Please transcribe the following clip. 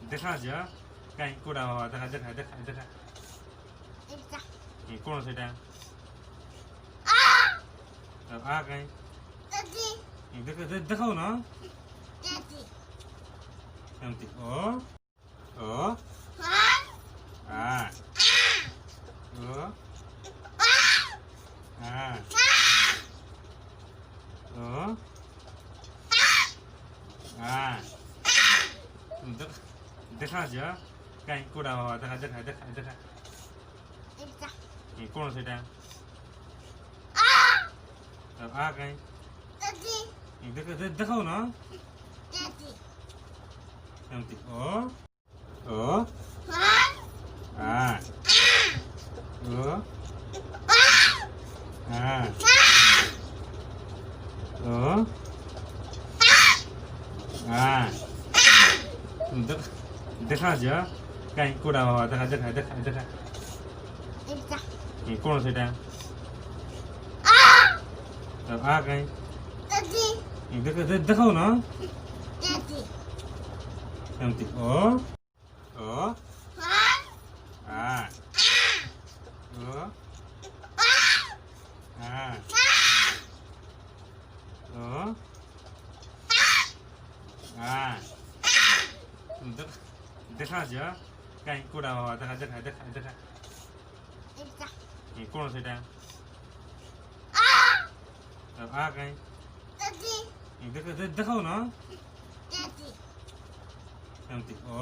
দেখা যা কাই কোড়া বাবা দেখা দেখা দেখা দেখা কোন সেটা আ কাই দেখা দেখাও না এমতি ও ও আ ও আ ও আ দেখা যা কাই কোড়া বাবা দেখা দেখা দেখা দেখা কোন সেটা আ কাই দেখা দেখাও না এমতি ও ও আ ও আ ও আ দেখা যা কাই কোড়া বাবা দেখা দেখা দেখা দেখা কোন সেটা আ কাই দেখা দেখাও না এমতি ও ও আ ও আ ও আ দেখা যা কাই কোড়া বাবা দেখা দেখা দেখা দেখা কোন সেটা আ কাই দেখা দেখাও না এমতি ও